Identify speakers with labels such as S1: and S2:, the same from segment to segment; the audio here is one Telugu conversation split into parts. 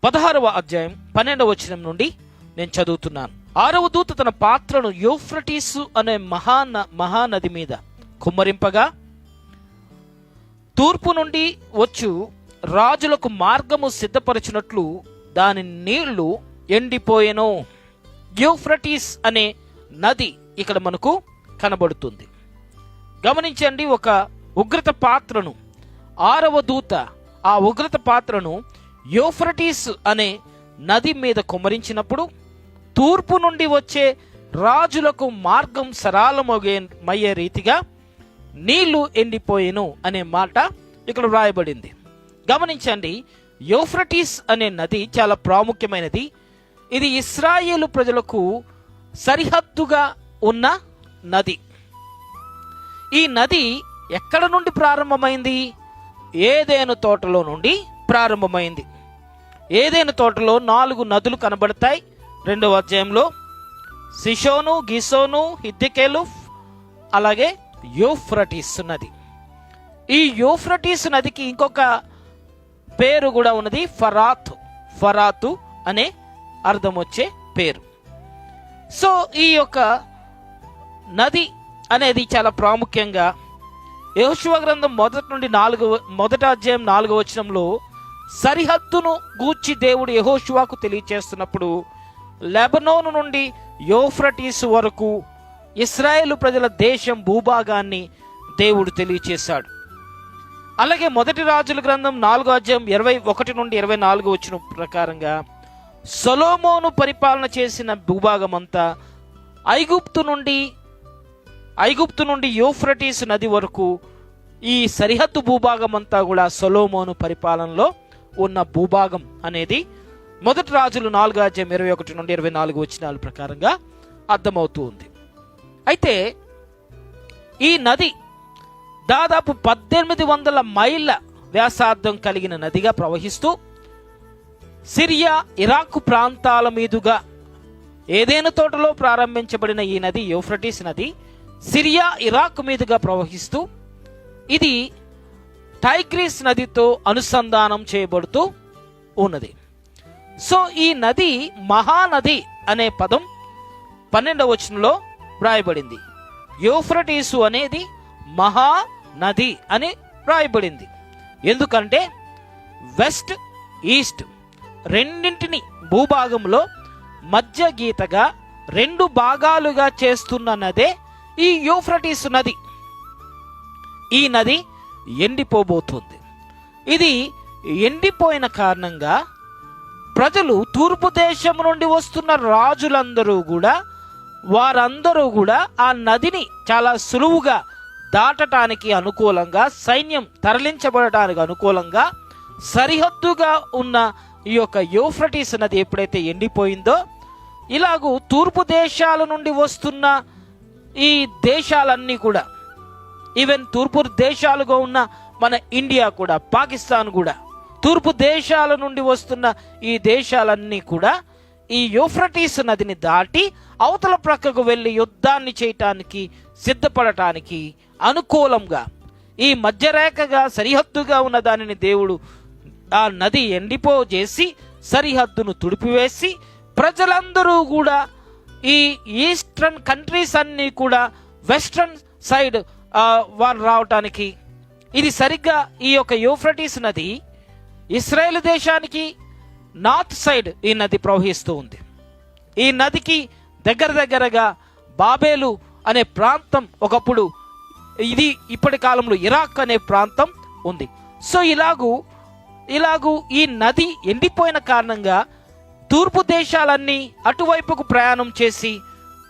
S1: 16వ అధ్యాయం 12వ వచనం నుండి నేను చదువుతున్నాను. 6వ దూత తన పాత్రను యూఫ్రటీసు అనే మహానది మీద కుమ్మరింపగా తూర్పు నుండి వచ్చు రాజులకు మార్గము సిద్ధపరచినట్లు దాని నీళ్లు ఎండిపోయెను. యూఫ్రటీస్ అనే నది ఇక్కడ మనకు కనబడుతుంది. గమనించండి, ఒక ఉగ్రత పాత్రను 6వ దూత ఆ ఉగ్రత పాత్రను యూఫ్రటీస్ అనే నది మీద కుమ్మరించినప్పుడు తూర్పు నుండి వచ్చే రాజులకు మార్గం సరళమయ్యే రీతిగా నీళ్లు ఎండిపోయేను అనే మాట ఇక్కడ వ్రాయబడింది. గమనించండి, యూఫ్రటీస్ అనే నది చాలా ప్రాముఖ్యమైనది. ఇది ఇశ్రాయేలు ప్రజలకు సరిహద్దుగా ఉన్న నది. ఈ నది ఎక్కడ నుండి ప్రారంభమైంది? ఏదెను తోటలో నుండి ప్రారంభమైంది. ఏదెను తోటలో 4 నదులు కనబడతాయి 2వ అధ్యాయంలో. సిషోను, గిసోను, హిద్దెకెలు, అలాగే యూఫ్రటీస్ నది. ఈ యూఫ్రటీస్ నదికి ఇంకొక పేరు కూడా ఉన్నది, ఫరాతు అనే అర్థం వచ్చే పేరు. సో ఈ యొక్క నది అనేది చాలా ప్రాముఖ్యంగా యెహోషువ గ్రంథం 1 అధ్యాయం 4వ వచనంలో సరిహద్దును గూర్చి దేవుడు యెహోషువకు తెలియచేస్తున్నప్పుడు లెబనోను నుండి యూఫ్రటీస్ వరకు ఇశ్రాయేలు ప్రజల దేశం భూభాగాన్ని దేవుడు తెలియచేశాడు. అలాగే 1 రాజుల గ్రంథం 4వ అధ్యాయం 21 నుండి 24 వచనం ప్రకారంగా సొలొమోను పరిపాలన చేసిన భూభాగం అంతా ఐగుప్తు నుండి యూఫ్రటీస్ నది వరకు ఈ సరిహద్దు భూభాగం అంతా కూడా సొలొమోను పరిపాలనలో ఉన్న భూభాగం అనేది 1 రాజులు 4వ అధ్యాయం 21 నుండి 24 వచనాల ప్రకారంగా అర్థమవుతూ ఉంది. అయితే ఈ నది దాదాపు 1800 మైళ్ళ వ్యాసార్థం కలిగిన నదిగా ప్రవహిస్తూ సిరియా, ఇరాక్ ప్రాంతాల మీదుగా ఏదెను తోటలో ప్రారంభించబడిన ఈ నది యూఫ్రటీస్ నది సిరియా, ఇరాక్ మీదుగా ప్రవహిస్తూ ఇది టైగ్రీస్ నదితో అనుసంధానం చేయబడుతూ ఉన్నది. సో ఈ నది మహానది అనే పదం 12వ వచనంలో వ్రాయబడింది. యూఫ్రటీసు అనేది మహానది అని వ్రాయబడింది. ఎందుకంటే వెస్ట్, ఈస్ట్ రెండింటిని భూభాగంలో మధ్య గీతగా 2 భాగాలుగా చేస్తున్న నదే ఈ యూఫ్రటీస్ నది. ఈ నది ఎండిపోబోతుంది. ఇది ఎండిపోయిన కారణంగా ప్రజలు తూర్పు దేశం నుండి వస్తున్న రాజులందరూ కూడా వారందరూ కూడా ఆ నదిని చాలా సులువుగా దాటటానికి అనుకూలంగా, సైన్యం తరలించబడటానికి అనుకూలంగా సరిహద్దుగా ఉన్న ఈ యొక్క యూఫ్రటీస్ నది ఎప్పుడైతే ఎండిపోయిందో ఇలాగూ తూర్పు దేశాల నుండి వస్తున్న ఈ దేశాలన్నీ కూడా, ఈవెన్ తూర్పు దేశాలుగా ఉన్న మన ఇండియా కూడా, పాకిస్తాన్ కూడా, తూర్పు దేశాల నుండి వస్తున్న ఈ దేశాలన్నీ కూడా ఈ యూఫ్రటీస్ నదిని దాటి అవతల ప్రక్కకు వెళ్ళి యుద్ధాన్ని చేయటానికి సిద్ధపడటానికి అనుకూలంగా ఈ మధ్యరేఖగా సరిహద్దుగా ఉన్న దానిని దేవుడు ఆ నది ఎండిపోజేసి సరిహద్దును తుడిపివేసి ప్రజలందరూ కూడా ఈ ఈస్టర్న్ కంట్రీస్ అన్నీ కూడా వెస్ట్రన్ సైడ్ వారు రావటానికి, ఇది సరిగ్గా ఈ యొక్క యూఫ్రటీస్ నది ఇశ్రాయేలు దేశానికి నార్త్ సైడ్ ఈ నది ప్రవహిస్తూ ఉంది. ఈ నదికి దగ్గరగా బాబేలు అనే ప్రాంతం ఒకప్పుడు, ఇది ఇప్పటి కాలంలో ఇరాక్ అనే ప్రాంతం ఉంది. సో ఇలాగూ ఈ నది ఎండిపోయిన కారణంగా తూర్పు దేశాలన్నీ అటువైపుకు ప్రయాణం చేసి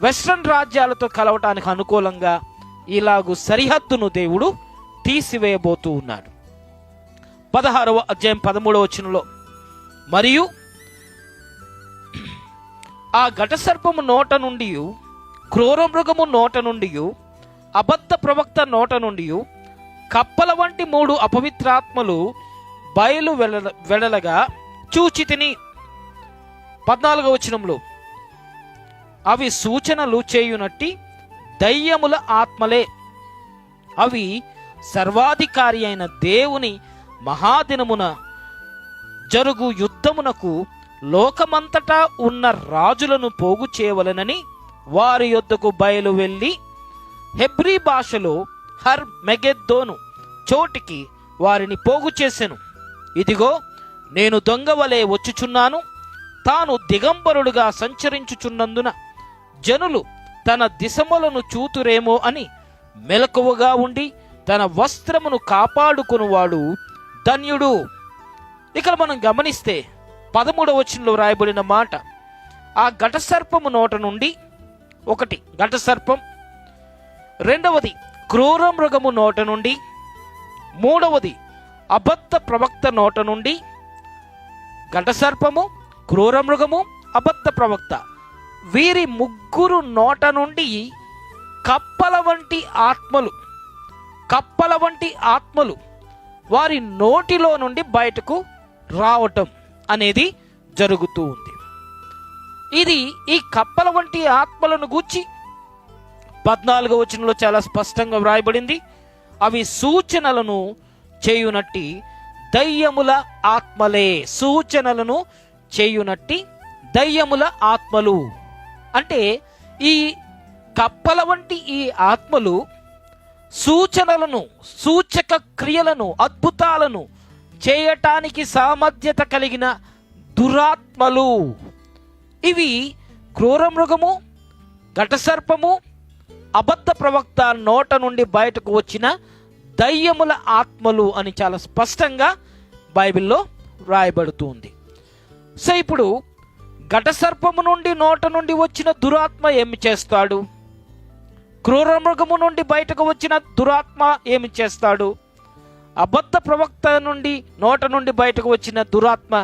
S1: వెస్ట్రన్ రాజ్యాలతో కలవటానికి అనుకూలంగా ఇలాగూ సరిహద్దును దేవుడు తీసివేయబోతూ ఉన్నాడు. 16వ అధ్యాయం 13వ వచనంలో, మరియు ఆ ఘటసర్పము నోట నుండి, క్రూర మృగము నోట నుండి, అబద్ధ ప్రవక్త నోట నుండి కప్పల వంటి 3 అపవిత్రాత్మలు బయలు వెడలగా చూచితిని. 14వ వచనంలో, అవి సూచనలు చేయునట్టి దయ్యముల ఆత్మలే, అవి సర్వాధికారి అయిన దేవుని మహాదినమున జరుగు యుద్ధమునకు లోకమంతటా ఉన్న రాజులను పోగు చేయవలెనని వారి యొద్దకు బయలు వెళ్ళి హెబ్రీ భాషలో హర్ మెగెద్దోను చోటికి వారిని పోగు చేసెను. ఇదిగో నేను దొంగవలే వచ్చుచున్నాను. తాను దిగంబరుడుగా సంచరించుచున్నందున జనులు తన దిశములను చూతురేమో అని మెలకువగా ఉండి తన వస్త్రమును కాపాడుకునివాడు ధన్యుడు. ఇక్కడ మనం గమనిస్తే 13వ వచనంలో రాయబడిన మాట, ఆ ఘటసర్పము నోట నుండి, ఒకటి ఘటసర్పం, రెండవది క్రూర మృగము నోట నుండి, మూడవది అబద్ధ ప్రవక్త నోట నుండి, ఘటసర్పము, క్రూర మృగము, అబద్ధ ప్రవక్త, వీరి ముగ్గురు నోట నుండి కప్పల వంటి ఆత్మలు వారి నోటిలో నుండి బయటకు రావటం అనేది జరుగుతూ ఉంది. ఇది ఈ కప్పల వంటి ఆత్మలను గూర్చి 14వ వచనంలో చాలా స్పష్టంగా వ్రాయబడింది. అవి సూచనలను చేయునట్టి దయ్యముల ఆత్మలే. సూచనలను చేయునట్టి దయ్యముల ఆత్మలు అంటే ఈ కప్పల వంటి ఈ ఆత్మలు సూచనలను, సూచక క్రియలను, అద్భుతాలను చేయటానికి సామర్థ్యత కలిగిన దురాత్మలు. ఇవి క్రూర మృగము, ఘటసర్పము, అబద్ధ ప్రవక్త నోట నుండి బయటకు వచ్చిన దయ్యముల ఆత్మలు అని చాలా స్పష్టంగా బైబిల్లో రాయబడుతుంది. సో ఇప్పుడు ఘటసర్పము నుండి నోట నుండి వచ్చిన దురాత్మ ఏమి చేస్తాడు? క్రూర మృగము నుండి బయటకు వచ్చిన దురాత్మ ఏమి చేస్తాడు? అబద్ధ ప్రవక్త నుండి నోట నుండి బయటకు వచ్చిన దురాత్మ,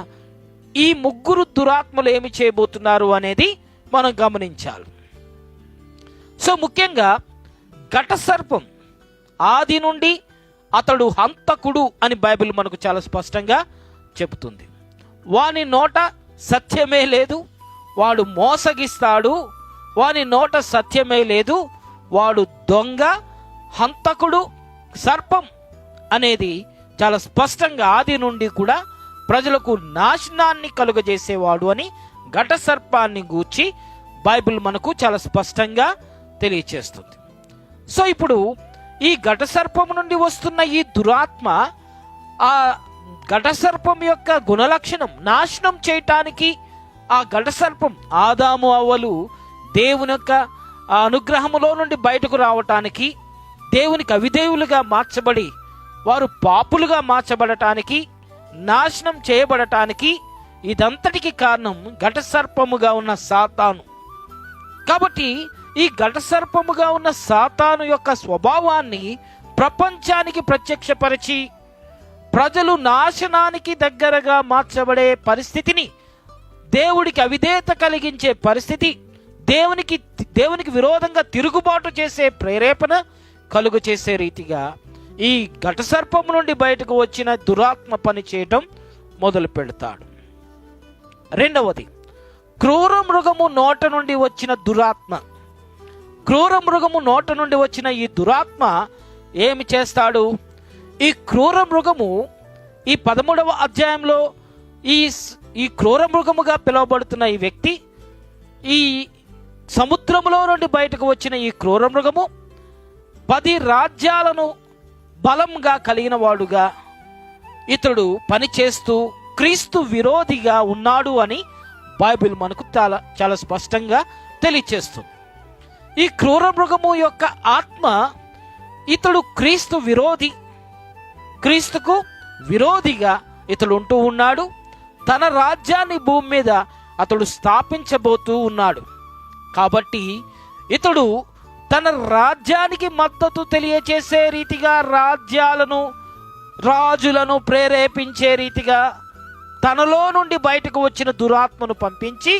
S1: ఈ ముగ్గురు దురాత్మలు ఏమి చేయబోతున్నారు అనేది మనం గమనించాలి. సో ముఖ్యంగా ఘటసర్పం ఆది నుండి అతడు హంతకుడు అని బైబిల్ మనకు చాలా స్పష్టంగా చెబుతుంది. వాని నోట సత్యమే లేదు, వాడు మోసగిస్తాడు, వాని నోట సత్యమే లేదు, వాడు దొంగ, హంతకుడు, సర్పం అనేది చాలా స్పష్టంగా ఆది నుండి కూడా ప్రజలకు నాశనాన్ని కలుగజేసేవాడు అని ఘటసర్పాన్ని గూర్చి బైబిల్ మనకు చాలా స్పష్టంగా తెలియచేస్తుంది. సో ఇప్పుడు ఈ ఘటసర్పం నుండి వస్తున్న ఈ దురాత్మ, ఆ ఘటసర్పం యొక్క గుణలక్షణం నాశనం చేయటానికి ఆ ఘటసర్పం ఆదాము అవ్వలు దేవుని యొక్క ఆ అనుగ్రహములో నుండి బయటకు రావటానికి, దేవునికి అవిధేయులుగా మార్చబడి వారు పాపులుగా మార్చబడటానికి, నాశనం చేయబడటానికి ఇదంతటికి కారణం ఘటసర్పముగా ఉన్న సాతాను. కాబట్టి ఈ ఘటసర్పముగా ఉన్న సాతాను యొక్క స్వభావాన్ని ప్రపంచానికి ప్రత్యక్షపరిచి ప్రజలు నాశనానికి దగ్గరగా మార్చబడే పరిస్థితిని, దేవుడికి అవిధేయత కలిగించే పరిస్థితి, దేవునికి విరోధంగా తిరుగుబాటు చేసే ప్రేరేపణ కలుగు చేసే రీతిగా ఈ ఘటసర్పం నుండి బయటకు వచ్చిన దురాత్మ పని చేయటం మొదలు పెడతాడు. రెండవది క్రూర మృగము నోట నుండి వచ్చిన దురాత్మ. క్రూర మృగము నోట నుండి వచ్చిన ఈ దురాత్మ ఏమి చేస్తాడు? ఈ క్రూర మృగము ఈ 13వ అధ్యాయంలో ఈ క్రూర మృగముగా పిలువబడుతున్న ఈ వ్యక్తి, ఈ సముద్రములో నుండి బయటకు వచ్చిన ఈ క్రూర మృగము 10 రాజ్యాలను బలంగా కలిగిన వాడుగా ఇతడు పనిచేస్తూ క్రీస్తు విరోధిగా ఉన్నాడు అని బైబిల్ మనకు చాలా స్పష్టంగా తెలియచేస్తుంది. ఈ క్రూర మృగము యొక్క ఆత్మ ఇతడు క్రీస్తు విరోధి, క్రీస్తుకు విరోధిగా ఇతడు ఉంటూ ఉన్నాడు. తన రాజ్యాన్ని భూమి మీద అతడు స్థాపించబోతూ ఉన్నాడు. కాబట్టి ఇతడు తన రాజ్యానికి మద్దతు తెలియచేసే రీతిగా రాజులను ప్రేరేపించే రీతిగా తనలో నుండి బయటకు వచ్చిన దురాత్మను పంపించి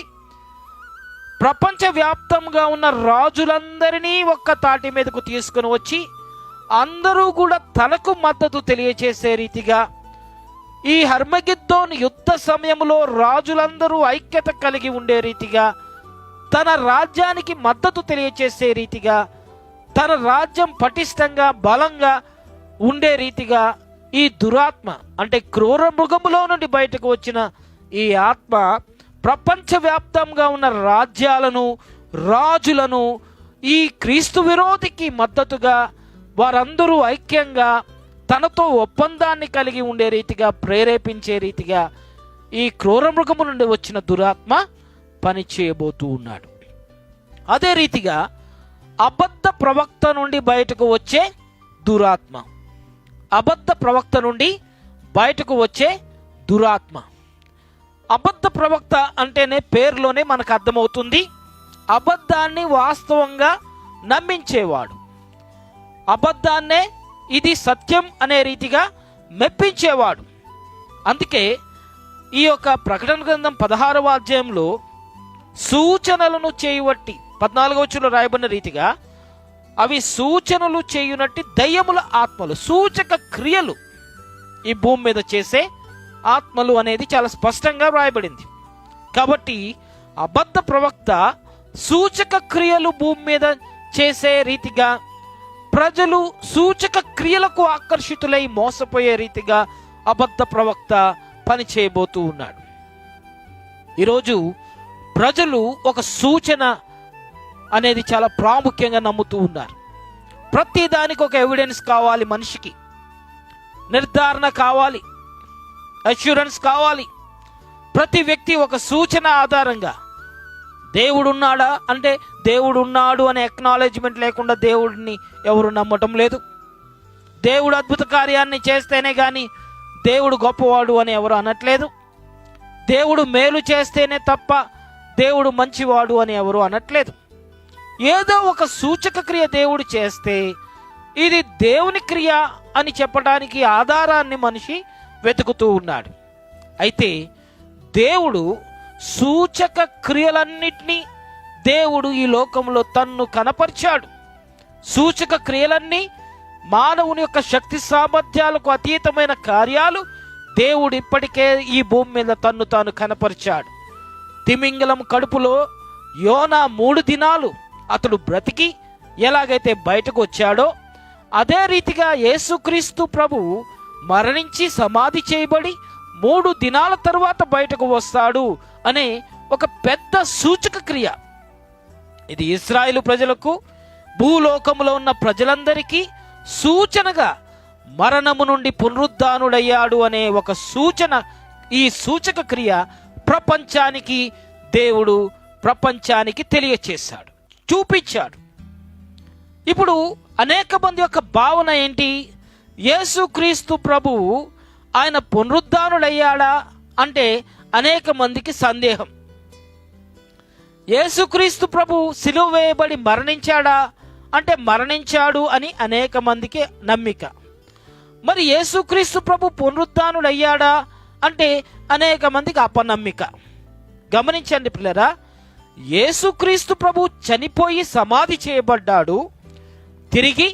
S1: ప్రపంచవ్యాప్తంగా ఉన్న రాజులందరినీ ఒక్క తాటి మీదకు తీసుకుని వచ్చి అందరూ కూడా తనకు మద్దతు తెలియచేసే రీతిగా ఈ హర్మగిద్దోన్ యుద్ధ సమయంలో రాజులందరూ ఐక్యత కలిగి ఉండే రీతిగా, తన రాజ్యానికి మద్దతు తెలియచేసే రీతిగా, తన రాజ్యం పటిష్టంగా బలంగా ఉండే రీతిగా ఈ దురాత్మ అంటే క్రూర మృగములో నుండి బయటకు వచ్చిన ఈ ఆత్మ ప్రపంచవ్యాప్తంగా ఉన్న రాజ్యాలను, రాజులను ఈ క్రీస్తు విరోధికి మద్దతుగా వారందరూ ఐక్యంగా తనతో ఒప్పందాన్ని కలిగి ఉండే రీతిగా, ప్రేరేపించే రీతిగా ఈ క్రూర మృగము నుండి వచ్చిన దురాత్మ పని చేయబోతూ ఉన్నాడు. అదే రీతిగా అబద్ధ ప్రవక్త నుండి బయటకు వచ్చే దురాత్మ, అబద్ధ ప్రవక్త నుండి బయటకు వచ్చే దురాత్మ. అబద్ధ ప్రవక్త అంటేనే పేరులోనే మనకు అర్థమవుతుంది, అబద్ధాన్ని వాస్తవంగా నమ్మించేవాడు, అబద్ధాన్నే ఇది సత్యం అనే రీతిగా మెప్పించేవాడు. అందుకే ఈ యొక్క ప్రకటన గ్రంథం 16వ అధ్యాయంలో సూచనలను చేయవట్టి 14వ వచనంలో రాయబడిన రీతిగా అవి సూచనలు చేయునట్టి దయ్యముల ఆత్మలు, సూచక క్రియలు ఈ భూమి మీద చేసే ఆత్మలు అనేది చాలా స్పష్టంగా రాయబడింది. కాబట్టి అబద్ధ ప్రవక్త సూచక క్రియలు భూమి మీద చేసే రీతిగా, ప్రజలు సూచక క్రియలకు ఆకర్షితులై మోసపోయే రీతిగా అబద్ధ ప్రవక్త పని చేయబోతూ ఉన్నాడు. ఈరోజు ప్రజలు ఒక సూచన అనేది చాలా ప్రాముఖ్యంగా నమ్ముతూ ఉన్నారు. ప్రతి దానికి ఒక ఎవిడెన్స్ కావాలి, మనిషికి నిర్ధారణ కావాలి, అష్యూరెన్స్ కావాలి. ప్రతి వ్యక్తి ఒక సూచన ఆధారంగా దేవుడు ఉన్నాడా అంటే దేవుడు ఉన్నాడు అనే ఎక్నాలెడ్జ్మెంట్ లేకుండా దేవుడిని ఎవరు నమ్మటం లేదు. దేవుడు అద్భుత కార్యాన్ని చేస్తేనే కానీ దేవుడు గొప్పవాడు అని ఎవరు అనట్లేదు. దేవుడు మేలు చేస్తేనే తప్ప దేవుడు మంచివాడు అని ఎవరు అనట్లేదు. ఏదో ఒక సూచక క్రియ దేవుడు చేస్తే ఇది దేవుని క్రియ అని చెప్పడానికి ఆధారాన్ని మనిషి వెతుకుతూ ఉన్నాడు. అయితే దేవుడు సూచక క్రియలన్నిటినీ దేవుడు ఈ లోకంలో తన్ను కనపరిచాడు. సూచక క్రియలన్నీ మానవుని యొక్క శక్తి సామర్థ్యాలకు అతీతమైన కార్యాలు దేవుడు ఇప్పటికే ఈ భూమి మీద తన్ను తాను కనపరిచాడు. తిమింగలం కడుపులో యోనా 3 దినాలు అతడు బ్రతికి ఎలాగైతే బయటకు వచ్చాడో అదే రీతిగా యేసుక్రీస్తు ప్రభువు మరణించి సమాధి చేయబడి 3 దినాల తరువాత బయటకు వస్తాడు అనే ఒక పెద్ద సూచక క్రియ. ఇది ఇశ్రాయేలు ప్రజలకు, భూలోకములో ఉన్న ప్రజలందరికీ సూచనగా మరణము నుండి పునరుద్ధానుడయ్యాడు అనే ఒక సూచన. ఈ సూచక క్రియ దేవుడు ప్రపంచానికి తెలియచేశాడు, చూపించాడు. ఇప్పుడు అనేక మంది యొక్క భావన ఏంటి? యేసుక్రీస్తు ప్రభువు ఆయన పునరుద్ధానుడయ్యాడా అంటే అనేక మందికి సందేహం. యేసుక్రీస్తు ప్రభు సిలువ వేయబడి మరణించాడా అంటే మరణించాడు అని అనేక మందికి నమ్మిక. మరి యేసుక్రీస్తు ప్రభు పునరుద్ధానుడయ్యాడా అంటే అనేక మందికి అపనమ్మిక. గమనించండి పిల్లరా, యేసుక్రీస్తు ప్రభు చనిపోయి సమాధి చేయబడ్డాడు, తిరిగి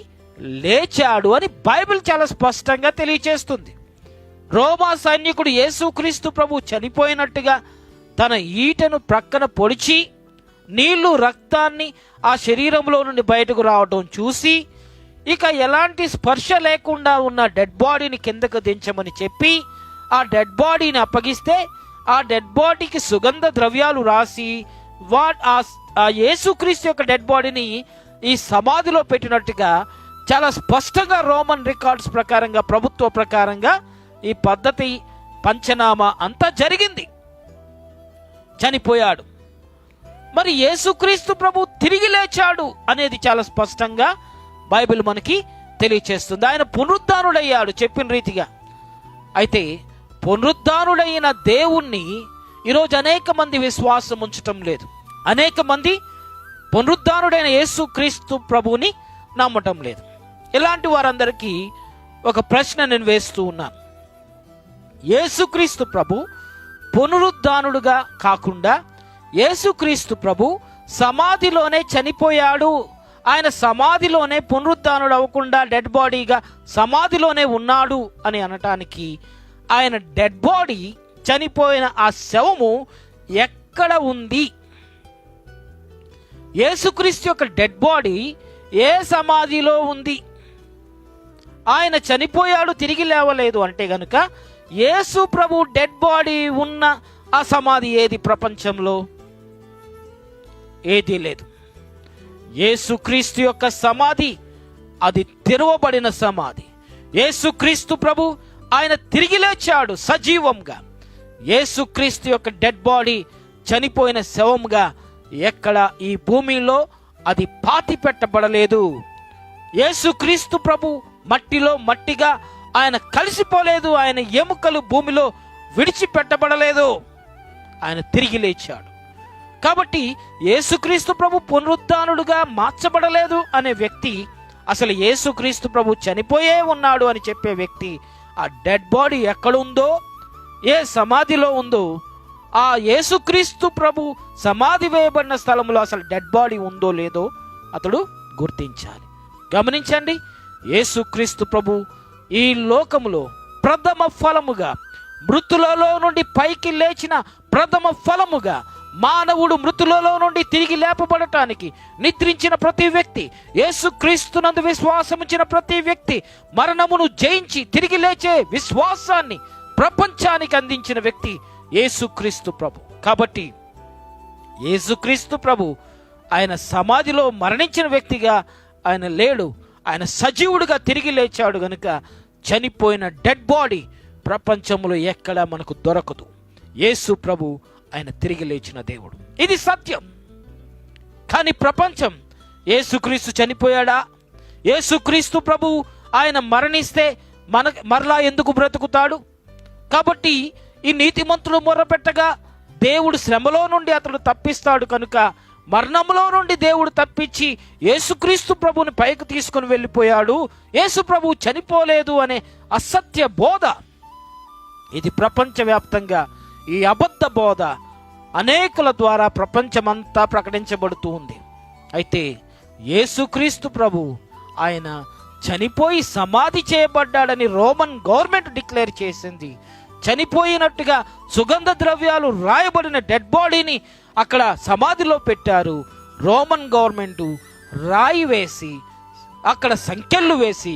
S1: లేచాడు అని బైబిల్ చాలా స్పష్టంగా తెలియచేస్తుంది. రోమా సైనికుడు యేసుక్రీస్తు ప్రభు చనిపోయినట్టుగా తన ఈటను ప్రక్కన పొడిచి నీళ్లు రక్తాన్ని ఆ శరీరంలో నుండి బయటకు రావడం చూసి ఇక ఎలాంటి స్పర్శ లేకుండా ఉన్న డెడ్ బాడీని కిందకు దించమని చెప్పి ఆ డెడ్ బాడీని అప్పగిస్తే ఆ డెడ్ బాడీకి సుగంధ ద్రవ్యాలు రాసి ఆ యేసుక్రీస్తు యొక్క డెడ్ బాడీని ఈ సమాధిలో పెట్టినట్టుగా చాలా స్పష్టంగా రోమన్ రికార్డ్స్ ప్రకారంగా, ప్రభుత్వ ప్రకారంగా ఈ పద్ధతి పంచనామా అంతా జరిగింది. చనిపోయాడు, మరి యేసుక్రీస్తు ప్రభు తిరిగి లేచాడు అనేది చాలా స్పష్టంగా బైబిల్ మనకి తెలియచేస్తుంది. ఆయన పునరుద్ధానుడయ్యాడు చెప్పిన రీతిగా. అయితే పునరుద్ధానుడైన దేవుణ్ణి ఈరోజు అనేక మంది విశ్వాసం ఉంచటం లేదు. అనేక మంది పునరుద్ధానుడైన యేసుక్రీస్తు ప్రభువుని నమ్మటం లేదు. ఇలాంటి వారందరికీ ఒక ప్రశ్న నేను వేస్తూ ఉన్నాను. యేసుక్రీస్తు ప్రభు పునరుద్ధానుడుగా కాకుండా యేసుక్రీస్తు ప్రభు సమాధిలోనే చనిపోయాడు, ఆయన సమాధిలోనే పునరుద్ధానుడు అవ్వకుండా డెడ్ బాడీగా సమాధిలోనే ఉన్నాడు అని అనటానికి ఆయన డెడ్ బాడీ, చనిపోయిన ఆ శవము ఎక్కడ ఉంది? యేసుక్రీస్తు యొక్క డెడ్ బాడీ ఏ సమాధిలో ఉంది? ఆయన చనిపోయాడు, తిరిగి లేవలేదు అంటే గనుక యేసు ప్రభు డెడ్ బాడీ ఉన్న ఆ సమాధి ఏది ప్రపంచంలో? ఏదీ లేదు. యేసుక్రీస్తు యొక్క సమాధి అది తెరవబడిన సమాధి. యేసుక్రీస్తు ప్రభు ఆయన తిరిగి లేచాడు సజీవంగా. యేసుక్రీస్తు యొక్క డెడ్ బాడీ చనిపోయిన శవంగా ఎక్కడ ఈ భూమిలో అది పాతి పెట్టబడలేదు. యేసుక్రీస్తు ప్రభు మట్టిలో మట్టిగా ఆయన కలిసిపోలేదు. ఆయన ఎముకలు భూమిలో విడిచిపెట్టబడలేదు. ఆయన తిరిగి లేచాడు. కాబట్టి యేసుక్రీస్తు ప్రభు పునరుద్ధానుడుగా మార్చబడలేదు అనే వ్యక్తి, అసలు యేసుక్రీస్తు ప్రభు చనిపోయే ఉన్నాడు అని చెప్పే వ్యక్తి, ఆ డెడ్ బాడీ ఎక్కడుందో, ఏ సమాధిలో ఉందో, ఆ యేసుక్రీస్తు ప్రభు సమాధి వేయబడిన స్థలంలో అసలు డెడ్ బాడీ ఉందో లేదో అతడు గుర్తించాలి. గమనించండి, యేసుక్రీస్తు ప్రభు ఈ లోకములో ప్రథమ ఫలముగా, మృతులలో నుండి పైకి లేచిన ప్రథమ ఫలముగా, మానవుడు మృతులలో నుండి తిరిగి లేపబడటానికి నిద్రించిన ప్రతి వ్యక్తి, యేసుక్రీస్తునందు విశ్వాసముంచిన ప్రతి వ్యక్తి, మరణమును జయించి తిరిగి లేచే విశ్వాసాన్ని ప్రపంచానికి అందించిన వ్యక్తి యేసుక్రీస్తు ప్రభు. కాబట్టి యేసుక్రీస్తు ప్రభు ఆయన సమాధిలో మరణించిన వ్యక్తిగా ఆయన లేడు. ఆయన సజీవుడిగా తిరిగి లేచాడు గనుక చనిపోయిన డెడ్ బాడీ ప్రపంచంలో ఎక్కడా మనకు దొరకదు. యేసు ప్రభు ఆయన తిరిగి లేచిన దేవుడు. ఇది సత్యం. కానీ ప్రపంచం యేసుక్రీస్తు చనిపోయాడా, యేసుక్రీస్తు ప్రభు ఆయన మరణిస్తే మరలా ఎందుకు బ్రతుకుతాడు? కాబట్టి ఈ నీతిమంతుడు మొర్రపెట్టగా దేవుడు శ్రమలో నుండి అతడు తప్పిస్తాడు కనుక మరణంలో నుండి దేవుడు తప్పించి యేసుక్రీస్తు ప్రభుని పైకి తీసుకుని వెళ్ళిపోయాడు. యేసు ప్రభు చనిపోలేదు అనే అసత్య బోధ, ఇది ప్రపంచవ్యాప్తంగా ఈ అబద్ధ బోధ అనేకుల ద్వారా ప్రపంచమంతా ప్రకటించబడుతూ ఉంది. అయితే యేసుక్రీస్తు ప్రభు ఆయన చనిపోయి సమాధి చేయబడ్డాడని రోమన్ గవర్నమెంట్ డిక్లేర్ చేసింది. చనిపోయినట్టుగా సుగంధ ద్రవ్యాలు రాయబడిన డెడ్ బాడీని అక్కడ సమాధిలో పెట్టారు. రోమన్ గవర్నమెంట్ రాయి వేసి అక్కడ సంకెళ్ళు వేసి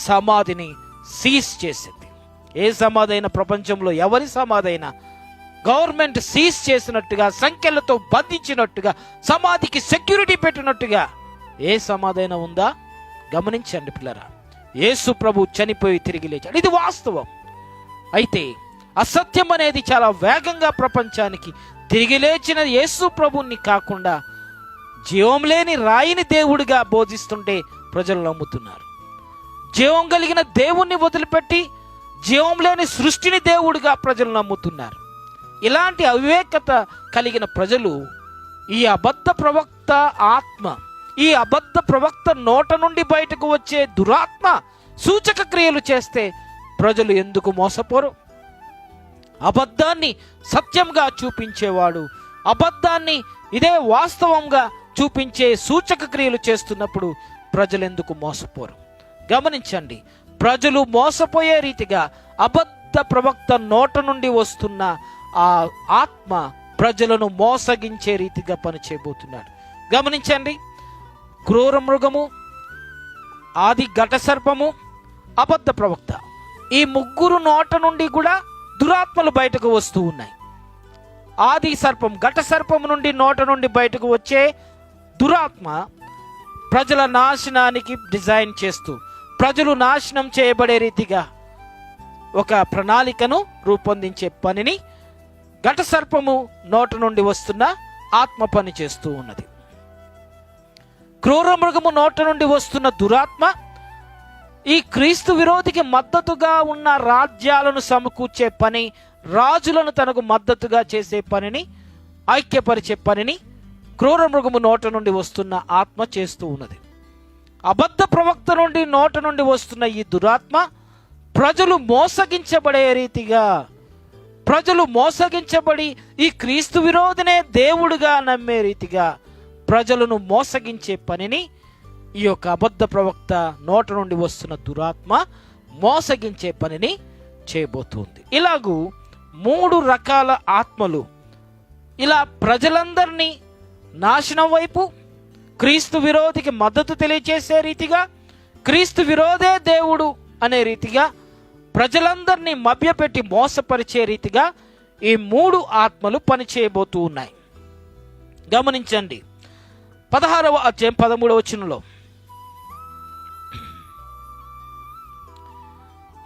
S1: సమాధిని సీజ్ చేసింది. ఏ సమాధి అయినా ప్రపంచంలో, ఎవరి సమాధి అయినా గవర్నమెంట్ సీజ్ చేసినట్టుగా, సంఖ్యలతో బంధించినట్టుగా, సమాధికి సెక్యూరిటీ పెట్టినట్టుగా ఏ సమాధి అయినా ఉందా? గమనించండి పిల్లరా, యేసు ప్రభు చనిపోయి తిరిగి లేచాడు. ఇది వాస్తవం. అయితే అసత్యం అనేది చాలా వేగంగా ప్రపంచానికి తిరిగి లేచిన యేసు ప్రభుని కాకుండా జీవం లేని రాయిని దేవుడిగా బోధిస్తుంటే ప్రజలు నమ్ముతున్నారు. జీవం కలిగిన దేవుణ్ణి వదిలిపెట్టి జీవం లేని సృష్టిని దేవుడిగా ప్రజలు నమ్ముతున్నారు. ఇలాంటి అవివేకత కలిగిన ప్రజలు ఈ అబద్ధ ప్రవక్త ఆత్మ, ఈ అబద్ధ ప్రవక్త నోట నుండి బయటకు వచ్చే దురాత్మ సూచక క్రియలు చేస్తే ప్రజలు ఎందుకు మోసపోరు? అబద్ధాన్ని సత్యంగా చూపించేవాడు, అబద్ధాన్ని ఇదే వాస్తవంగా చూపించే సూచక క్రియలు చేస్తున్నప్పుడు ప్రజలు ఎందుకు మోసపోరు? గమనించండి, ప్రజలు మోసపోయే రీతిగా అబద్ధ ప్రవక్త నోట నుండి వస్తున్న ఆ ఆత్మ ప్రజలను మోసగించే రీతిగా పనిచేయబోతున్నాడు. గమనించండి, క్రూర మృగము, ఆది ఘట సర్పము, అబద్ధ ప్రవక్త, ఈ ముగ్గురు నోట నుండి కూడా దురాత్మలు బయటకు వస్తూ ఉన్నాయి. ఆది సర్పం, ఘట సర్పం నుండి నోట నుండి బయటకు వచ్చే దురాత్మ ప్రజల నాశనానికి డిజైన్ చేస్తూ, ప్రజలు నాశనం చేయబడే రీతిగా ఒక ప్రణాళికను రూపొందించే పనిని ఘట సర్పము నోట నుండి వస్తున్న ఆత్మ పని చేస్తూ ఉన్నది. క్రూర మృగము నోట నుండి వస్తున్న దురాత్మ ఈ క్రీస్తు విరోధికి మద్దతుగా ఉన్న రాజ్యాలను సమకూర్చే పని, రాజులను తనకు మద్దతుగా చేసే పనిని, ఐక్యపరిచే పనిని క్రూర మృగము నోట నుండి వస్తున్న ఆత్మ చేస్తూ ఉన్నది. అబద్ధ ప్రవక్త నుండి నోట నుండి వస్తున్న ఈ దురాత్మ ప్రజలు మోసగించబడే రీతిగా, ప్రజలు మోసగించబడి ఈ క్రీస్తు విరోధినే దేవుడుగా నమ్మే రీతిగా ప్రజలను మోసగించే పనిని ఈ యొక్క అబద్ధ ప్రవక్త నోట నుండి వస్తున్న దురాత్మ మోసగించే పనిని చేయబోతుంది. ఇలాగూ 3 రకాల ఆత్మలు ఇలా ప్రజలందరినీ నాశనం వైపు, క్రీస్తు విరోధికి మద్దతు తెలియచేసే రీతిగా, క్రీస్తు విరోధే దేవుడు అనే రీతిగా ప్రజలందరినీ మభ్యపెట్టి మోసపరిచే రీతిగా ఈ 3 ఆత్మలు పనిచేయబోతూ ఉన్నాయి. గమనించండి 16వ అధ్యాయం 13వ వచనంలో,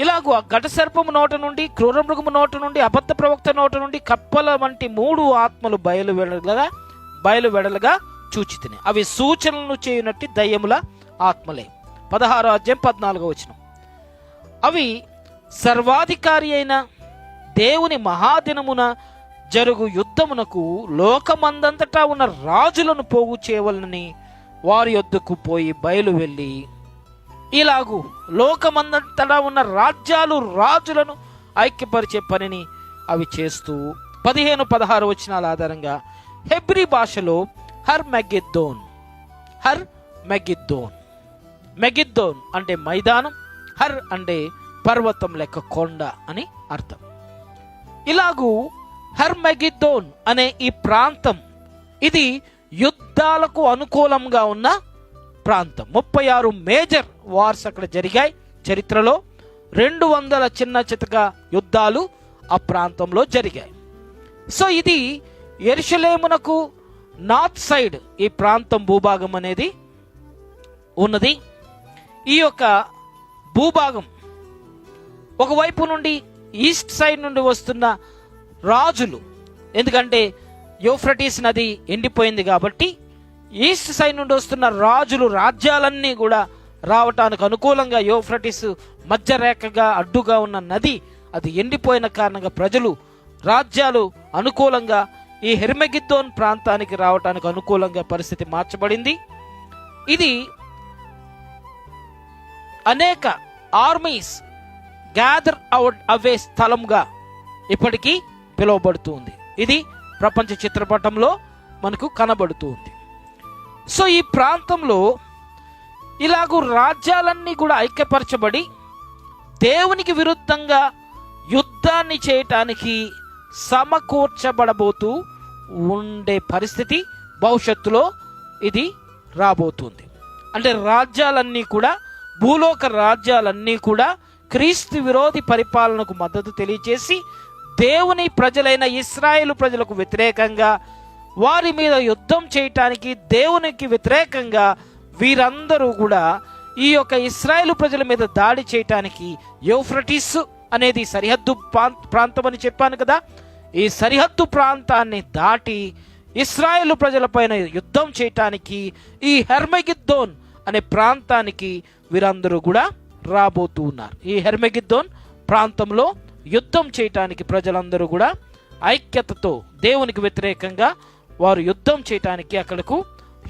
S1: ఇలాగూ ఆ ఘట సర్పము నోట నుండి, క్రూర మృగము నోట నుండి, అబద్ధ ప్రవక్త నోట నుండి కప్పల వంటి 3 ఆత్మలు బయలువెడలుగా చూచితిని. అవి సూచనలను చేయునట్టి దయ్యముల ఆత్మలే. 16వ అధ్యాయం 14వ వచనం. అవి సర్వాధికారి అయిన దేవుని మహాదినమున జరుగు యుద్ధమునకు లోకమందంతటా ఉన్న రాజులను పోగు చేయవలనని వారి యొద్దకు పోయి బయలు వెళ్ళి, ఇలాగూ లోకమందంతటా ఉన్న రాజులను ఐక్యపరిచే పనిని అవి చేస్తూ 15-16 వచనాల ఆధారంగా హెబ్రీ భాషలో మెగిద్దోన్ అంటే మైదానం, హర్ అంటే పర్వతం లెక్క కొండ అని అర్థం. ఇలాగూ హర్మెగిద్దోన్ అనే ఈ ప్రాంతం ఇది యుద్ధాలకు అనుకూలంగా ఉన్న ప్రాంతం. 36 మేజర్ వార్స్ అక్కడ జరిగాయి చరిత్రలో. 200 చిన్న చితక యుద్ధాలు ఆ ప్రాంతంలో జరిగాయి. సో ఇది యెరూషలేమునకు నార్త్ సైడ్ ఈ ప్రాంతం భూభాగం అనేది ఉన్నది. ఈ యొక్క భూభాగం ఒకవైపు నుండి ఈస్ట్ సైడ్ నుండి వస్తున్న రాజులు, ఎందుకంటే యూఫ్రటీస్ నది ఎండిపోయింది కాబట్టి ఈస్ట్ సైడ్ నుండి వస్తున్న రాజ్యాలన్నీ కూడా రావటానికి అనుకూలంగా, యూఫ్రటీస్ మధ్య రేఖగా అడ్డుగా ఉన్న నది అది ఎండిపోయిన కారణంగా రాజ్యాలు అనుకూలంగా ఈ హెర్మెగిద్దోన్ ప్రాంతానికి రావటానికి అనుకూలంగా పరిస్థితి మార్చబడింది. ఇది అనేక ఆర్మీస్ గ్యాదర్ అవుట్ అవే స్థలంగా ఇప్పటికీ పిలువబడుతుంది. ఇది ప్రపంచ చిత్రపటంలో మనకు కనబడుతుంది. సో ఈ ప్రాంతంలో ఇలాగూ రాజ్యాలన్నీ కూడా ఐక్యపరచబడి దేవునికి విరుద్ధంగా యుద్ధాన్ని చేయటానికి సమకూర్చబడబోతూ ఉండే పరిస్థితి భవిష్యత్తులో ఇది రాబోతుంది. అంటే రాజ్యాలన్నీ కూడా, భూలోక రాజ్యాలన్నీ కూడా క్రీస్తు విరోధి పరిపాలనకు మద్దతు తెలియజేసి దేవుని ప్రజలైన ఇశ్రాయేలు ప్రజలకు వ్యతిరేకంగా, వారి మీద యుద్ధం చేయటానికి దేవునికి వ్యతిరేకంగా వీరందరూ కూడా ఈ యొక్క ఇశ్రాయేలు ప్రజల మీద దాడి చేయటానికి యూఫ్రటీస్ అనేది సరిహద్దు ప్రాంతం అని చెప్పాను కదా. ఈ సరిహద్దు ప్రాంతాన్ని దాటి ఇశ్రాయేలు ప్రజలపైన యుద్ధం చేయటానికి ఈ హెర్మెగిద్దోన్ అనే ప్రాంతానికి వీరందరూ కూడా రాబోతూ ఉన్నారు. ఈ హెర్మెగిద్దోన్ ప్రాంతంలో యుద్ధం చేయటానికి ప్రజలందరూ కూడా ఐక్యతతో దేవునికి వ్యతిరేకంగా వారు యుద్ధం చేయటానికి అక్కడకు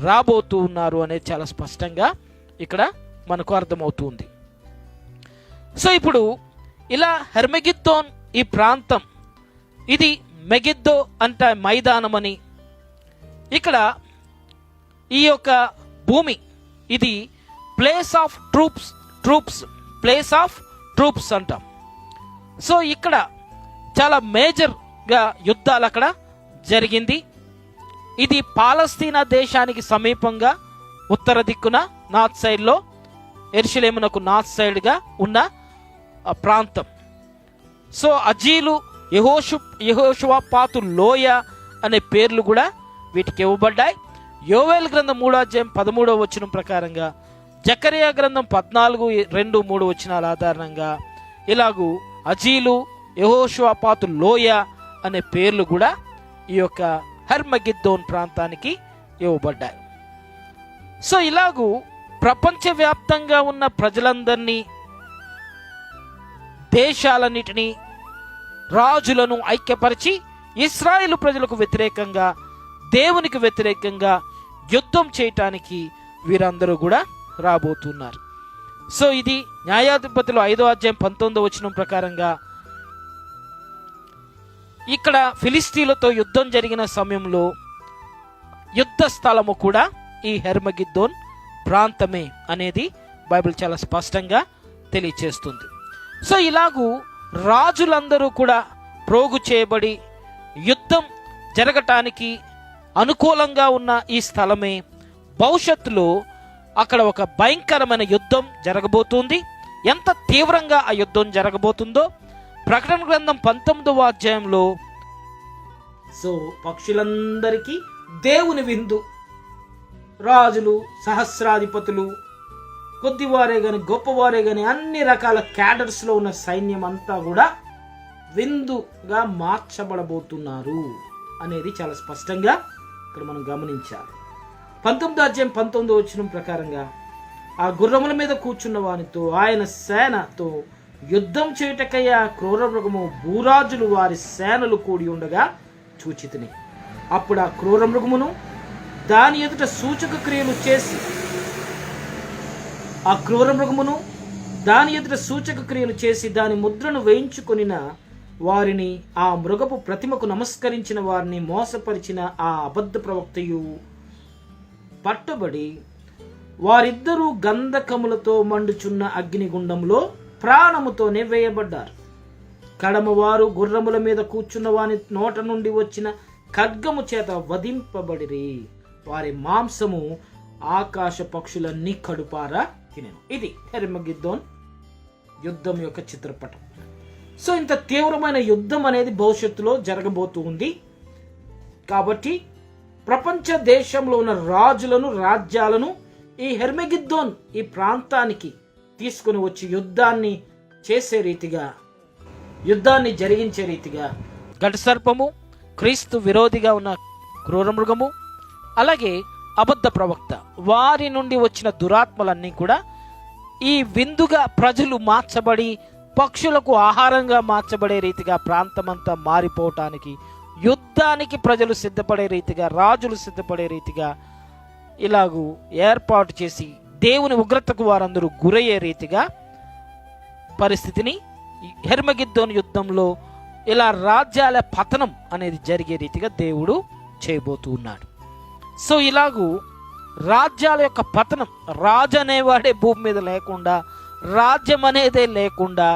S1: రాబోతూ ఉన్నారు అనేది చాలా స్పష్టంగా ఇక్కడ మనకు అర్థమవుతుంది. సో ఇప్పుడు ఇలా హెర్మెగిద్దోన్ ఈ ప్రాంతం, ఇది మెగిద్దో అంటే మైదానం అని, ఇక్కడ ఈ యొక్క భూమి ఇది ప్లేస్ ఆఫ్ ట్రూప్స్ అంటాం. సో ఇక్కడ చాలా మేజర్గా యుద్ధాలు అక్కడ జరిగింది. ఇది పాలస్తీనా దేశానికి సమీపంగా ఉత్తర దిక్కున నార్త్ సైడ్లో, యెరూషలేమునకు నార్త్ సైడ్గా ఉన్న ప్రాంతం. సో అజీలు, యెహోషువపాతు లోయ అనే పేర్లు కూడా వీటికి ఇవ్వబడ్డాయి. యోవేల్ గ్రంథం 3వ అధ్యాయం 13వ వచనం ప్రకారంగా, జకరియా గ్రంథం 14:2-3 వచనాల ఆధారంగా ఇలాగూ అజీలు, యెహోషువపాతు లోయ అనే పేర్లు కూడా ఈ యొక్క హెర్మెగిద్దోన్ ప్రాంతానికి ఇవ్వబడ్డాయి. సో ఇలాగూ ప్రపంచవ్యాప్తంగా ఉన్న ప్రజలందరినీ, దేశాలన్నిటినీ, రాజులను ఐక్యపరిచి ఇశ్రాయేలు ప్రజలకు వ్యతిరేకంగా, దేవునికి వ్యతిరేకంగా యుద్ధం చేయటానికి వీరందరూ కూడా రాబోతున్నారు. సో ఇది న్యాయాధిపతులు 5వ అధ్యాయం 19వ వచనం ప్రకారంగా ఇక్కడ ఫిలిస్తీన్లతో యుద్ధం జరిగిన సమయంలో యుద్ధ స్థలము కూడా ఈ హెర్మెగిద్దోన్ ప్రాంతమే అనేది బైబిల్ చాలా స్పష్టంగా తెలియచేస్తుంది. సో ఇలాగూ రాజులందరూ కూడా ప్రోగు చేయబడి యుద్ధం జరగటానికి అనుకూలంగా ఉన్న ఈ స్థలమే భవిష్యత్తులో అక్కడ ఒక భయంకరమైన యుద్ధం జరగబోతుంది. ఎంత తీవ్రంగా ఆ యుద్ధం జరగబోతుందో ప్రకటన గ్రంథం 19వ అధ్యాయంలో. సో పక్షులందరికీ దేవుని విందు, రాజులు, సహస్రాధిపతులు, కొద్దివారే గాని గొప్పవారే గాని అన్ని రకాల క్యాడర్స్లో ఉన్న సైన్యం అంతా కూడా విందుగా మార్చబడబోతున్నారు అనేది చాలా స్పష్టంగా ఇక్కడ మనం గమనించాలి. 19వ అధ్యాయం 19వ వచనం ప్రకారంగా ఆ గుర్రముల మీద కూర్చున్న వానితో ఆయన సేనతో యుద్ధం చేయుటకై ఆ క్రూర మృగము భూరాజులు వారి సేనలు కూడి ఉండగా చూచితిని. అప్పుడు ఆ క్రూర మృగమును దాని ఎదుట సూచక క్రియలు చేసి దాని ముద్రను వేయించుకొనిన వారిని, ఆ మృగపు ప్రతిమకు నమస్కరించిన వారిని మోసపరిచిన ఆ అబద్ధ ప్రవక్తయు పట్టుబడి వారిద్దరూ గంధకములతో మండుచున్న అగ్నిగుండంలో ప్రాణముతోనే వేయబడ్డారు. కడమవారు గుర్రముల మీద కూర్చున్న వాని నోట నుండి వచ్చిన ఖడ్గము చేత వధింపబడిరి. వారి మాంసము ఆకాశ పక్షులన్నీ కడుపారా తినెను. ఇది హెర్మగిద్దోన్ యుద్ధం యొక్క చిత్రపటం. సో ఇంత తీవ్రమైన యుద్ధం అనేది భవిష్యత్తులో జరగబోతూ ఉంది. కాబట్టి ప్రపంచ దేశంలో ఉన్న రాజులను, రాజ్యాలను ఈ హెర్మగిద్దోన్ ఈ ప్రాంతానికి తీసుకుని వచ్చి యుద్ధాన్ని జరిగించే రీతిగా ఘట సర్పము, క్రీస్తు విరోధిగా ఉన్న క్రూర మృగము, అలాగే అబద్ధ ప్రవక్త, వారి నుండి వచ్చిన దురాత్మలన్నీ కూడా ఈ విందుగా ప్రజలు మార్చబడి పక్షులకు ఆహారంగా మార్చబడే రీతిగా ప్రాంతమంతా మారిపోవటానికి, యుద్ధానికి ప్రజలు సిద్ధపడే రీతిగా, రాజులు సిద్ధపడే రీతిగా ఇలాగూ ఏర్పాటు చేసి దేవుని ఉగ్రతకు వారందరూ గురయ్యే రీతిగా పరిస్థితిని హెర్మగిద్దోన్ యుద్ధంలో ఇలా రాజ్యాల పతనం అనేది జరిగే రీతిగా దేవుడు చేయబోతూ ఉన్నాడు. సో ఇలాగూ రాజ్యాల యొక్క పతనం, రాజు అనేవాడే భూమి మీద లేకుండా, రాజ్యం అనేదే లేకుండా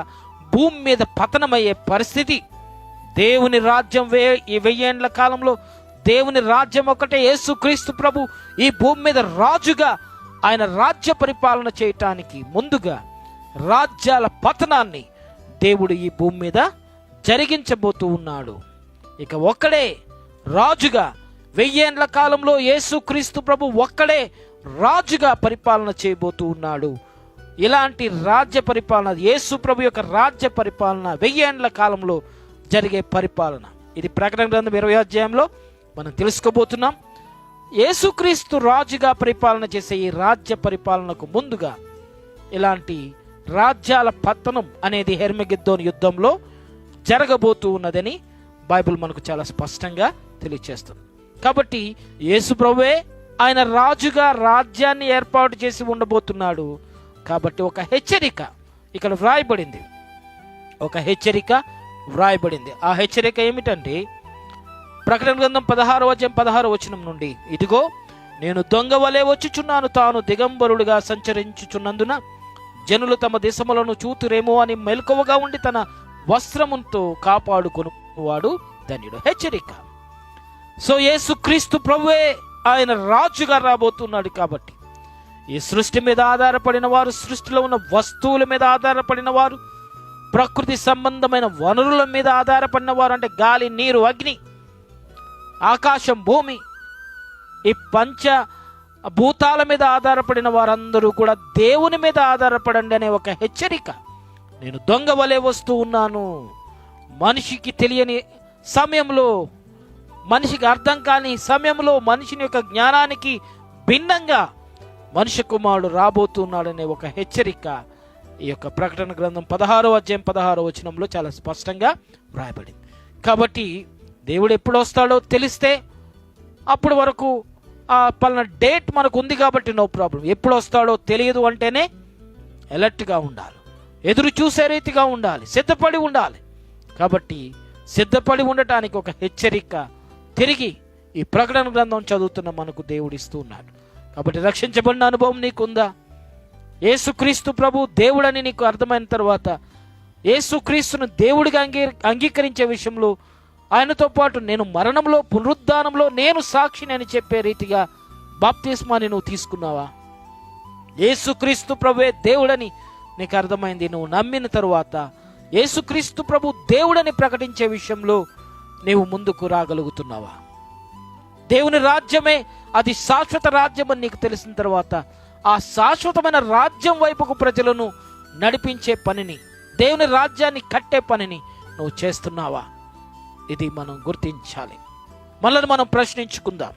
S1: భూమి మీద పతనమయ్యే పరిస్థితి, దేవుని రాజ్యం 1000 ఏండ్ల కాలంలో దేవుని రాజ్యం ఒకటే, యేసుక్రీస్తు ప్రభు ఈ భూమి మీద రాజుగా ఆయన రాజ్య పరిపాలన చేయటానికి ముందుగా రాజ్యాల పతనాన్ని దేవుడు ఈ భూమి మీద జరిగించబోతూ ఉన్నాడు. ఇక ఒక్కడే రాజుగా 1000 ఏండ్ల కాలంలో యేసుక్రీస్తు ప్రభు ఒక్కడే రాజుగా పరిపాలన చేయబోతూ ఉన్నాడు. ఇలాంటి రాజ్య పరిపాలన, యేసు ప్రభు యొక్క రాజ్య పరిపాలన 1000 ఏండ్ల కాలంలో జరిగే పరిపాలన, ఇది ప్రకటన గ్రంథం 20వ అధ్యాయంలో మనం తెలుసుకోబోతున్నాం. యేసుక్రీస్తు రాజుగా పరిపాలన చేసే ఈ రాజ్య పరిపాలనకు ముందుగా ఇలాంటి రాజ్యాల పతనం అనేది హెర్మగిద్దోన్ యుద్ధంలో జరగబోతూ ఉన్నదని బైబిల్ మనకు చాలా స్పష్టంగా తెలియజేస్తుంది. కాబట్టి యేసు ప్రభువే ఆయన రాజుగా రాజ్యాన్ని ఏర్పాటు చేసి ఉండబోతున్నాడు. కాబట్టి ఒక హెచ్చరిక ఇక్కడ వ్రాయబడింది, ఆ హెచ్చరిక ఏమిటంటే ప్రకటన గ్రంథం 16వ అధ్యాయం 16వ వచనం నుండి, ఇదిగో నేను దొంగ వలె వచ్చుచున్నాను, తాను దిగంబరుడుగా సంచరించుచున్నందున జనులు తమ దేశములను చూతురేమో అని మెలకువగా ఉండి తన వస్త్రముతో కాపాడుకొనువాడు ధన్యుడు. హెచ్చరిక. సో యేసుక్రీస్తు ప్రభువే ఆయన రాజుగా రాబోతున్నాడు. కాబట్టి ఈ సృష్టి మీద ఆధారపడిన వారు, సృష్టిలో ఉన్న వస్తువుల మీద ఆధారపడిన వారు, ప్రకృతి సంబంధమైన వనరుల మీద ఆధారపడిన వారు, అంటే గాలి, నీరు, అగ్ని, ఆకాశం, భూమి, ఈ పంచ భూతాల మీద ఆధారపడిన వారందరూ కూడా దేవుని మీద ఆధారపడండి అనే ఒక హెచ్చరిక. నేను దొంగ వలె వస్తూ ఉన్నాను. మనిషికి తెలియని సమయంలో, మనిషికి అర్థం కాని సమయంలో, మనిషిని యొక్క జ్ఞానానికి భిన్నంగా మనిషి కుమారుడు రాబోతున్నాడనే ఒక హెచ్చరిక ఈ యొక్క ప్రకటన గ్రంథం 16వ అధ్యాయం 16వ వచనంలో చాలా స్పష్టంగా వ్రాయబడింది. కాబట్టి దేవుడు ఎప్పుడు వస్తాడో తెలిస్తే అప్పటి వరకు పలానా డేట్ మనకు ఉంది కాబట్టి నో ప్రాబ్లం. ఎప్పుడు వస్తాడో తెలియదు అంటేనే అలర్ట్గా ఉండాలి, ఎదురు చూసే రీతిగా ఉండాలి, సిద్ధపడి ఉండాలి. కాబట్టి సిద్ధపడి ఉండటానికి ఒక హెచ్చరిక తిరిగి ఈ ప్రకటన గ్రంథం చదువుతున్న మనకు దేవుడు ఇస్తూ ఉన్నాడు. కాబట్టి రక్షించబడిన అనుభవం నీకుందా? యేసుక్రీస్తు ప్రభు దేవుడని నీకు అర్థమైన తర్వాత యేసుక్రీస్తును దేవుడిగా అంగీకరించే విషయంలో ఆయనతో పాటు నేను మరణంలో, పునరుద్ధానంలో నేను సాక్షిని అని చెప్పే రీతిగా బాప్తిస్మాని నువ్వు తీసుకున్నావా? యేసుక్రీస్తు ప్రభువే దేవుడని నీకు అర్థమైంది. నువ్వు నమ్మిన తరువాత యేసుక్రీస్తు ప్రభు దేవుడని ప్రకటించే విషయంలో నీవు ముందుకు రాగలుగుతున్నావా? దేవుని రాజ్యమే అది శాశ్వత రాజ్యం అని నీకు తెలిసిన తర్వాత ఆ శాశ్వతమైన రాజ్యం వైపుకు ప్రజలను నడిపించే పనిని, దేవుని రాజ్యాన్ని కట్టే పనిని నువ్వు చేస్తున్నావా? ఇది మనం గుర్తించాలి. మనల్ని మనం ప్రశ్నించుకుందాం.